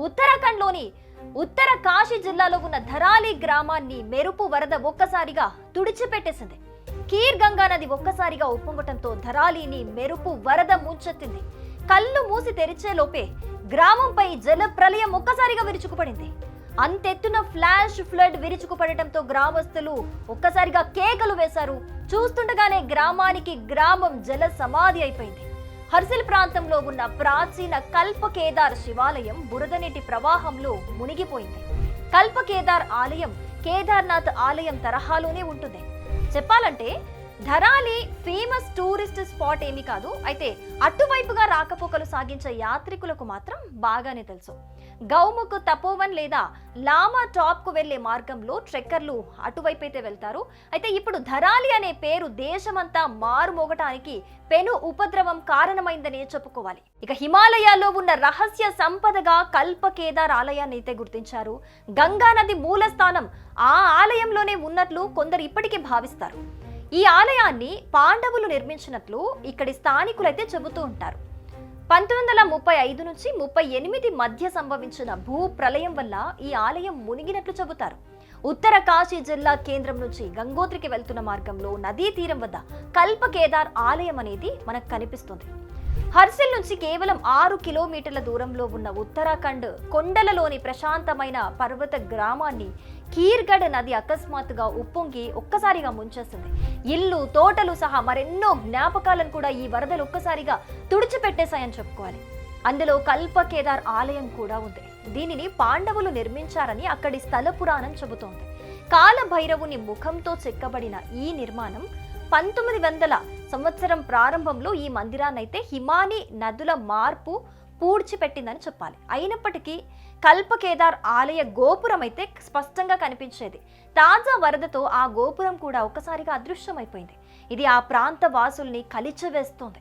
ఉత్తరాఖండ్లోని ఉత్తర కాశీ జిల్లాలో ఉన్న ధరాలి గ్రామాన్ని మెరుపు వరద ఒక్కసారిగా తుడిచిపెట్టేసింది. కీర్ గంగా నది ఒక్కసారిగా ఉప్పొంగటంతో ధరాలిని మెరుపు వరద ముంచెత్తింది. కళ్ళు మూసి తెరిచేలోపే గ్రామంపై జల ప్రళయం ఒక్కసారిగా విరుచుకుపడింది. అంతెత్తున ఫ్లాష్ ఫ్లడ్ విరుచుకుపడటంతో గ్రామస్తులు ఒక్కసారిగా కేకలు వేశారు. చూస్తుండగానే గ్రామం జల సమాధి అయిపోయింది. హర్సిల్ ప్రాంతంలో ఉన్న ప్రాచీన కల్పకేదార్ శివాలయం బురదనీటి ప్రవాహంలో మునిగిపోయింది. కల్పకేదార్ ఆలయం కేదార్నాథ్ ఆలయం తరహాలోనే ఉంటుంది. చెప్పాలంటే ధరాలి ఫేమస్ టూరిస్ట్ స్పాట్ ఏమీ కాదు. అయితే అటువైపుగా రాకపోకలు సాగించే యాత్రికులకు మాత్రం బాగానే తెలుసు. గౌముఖ్ తపోవన్ లేదా లామా టాప్ కు వెళ్లే మార్గంలో ట్రెక్కర్లు అటువైపైతే వెళ్తారు. అయితే ఇప్పుడు ధరాలి అనే పేరు దేశమంతా మారుమోగటానికి పెను ఉపద్రవం కారణమైందనే చెప్పుకోవాలి. ఇక హిమాలయాల్లో ఉన్న రహస్య సంపదగా కల్పకేదార్ ఆలయాన్ని అయితే గుర్తించారు. గంగా నది మూల స్థానం ఆ ఆలయంలోనే ఉన్నట్లు కొందరు ఇప్పటికీ భావిస్తారు. ఈ ఆలయాన్ని పాండవులు నిర్మించినట్లు ఇక్కడి స్థానికులైతే చెబుతూ ఉంటారు. 1935 నుంచి 38 మధ్య సంభవించిన భూ ప్రళయం వల్ల ఈ ఆలయం మునిగినట్లు చెబుతారు. ఉత్తర కాశీ జిల్లా కేంద్రం నుంచి గంగోత్రికి వెళ్తున్న మార్గంలో నదీ తీరం వద్ద కల్పకేదార్ ఆలయం అనేది మనకు కనిపిస్తుంది. హర్సిల్ నుంచి కేవలం 6 కిలోమీటర్ల దూరంలో ఉన్న ఉత్తరాఖండ్ కొండలలోని ప్రశాంతమైన పర్వత గ్రామాన్ని కీర్గఢ్ నది అకస్మాత్తుగా ఉప్పొంగి ఒక్కసారిగా ముంచేస్తుంది. ఇల్లు తోటలు సహా మరెన్నో జ్ఞాపకాలను కూడా ఈ వరదలు ఒక్కసారిగా తుడిచిపెట్టేశాయని చెప్పుకోవాలి. అందులో కల్పకేదార్ ఆలయం కూడా ఉంది. దీనిని పాండవులు నిర్మించారని అక్కడి స్థల పురాణం చెబుతోంది. కాలభైరవుని ముఖంతో చెక్కబడిన ఈ నిర్మాణం 1900 సంవత్సరం ప్రారంభంలో ఈ మందిరాన్నైతే హిమానీ నదుల మార్పు పూడ్చిపెట్టిందని చెప్పాలి. అయినప్పటికీ కల్పకేదార్ ఆలయ గోపురం అయితే స్పష్టంగా కనిపించేది. తాజా వరదతో ఆ గోపురం కూడా ఒక్కసారిగా అదృశ్యమైపోయింది. ఇది ఆ ప్రాంత వాసుల్ని కలిచివేస్తోంది.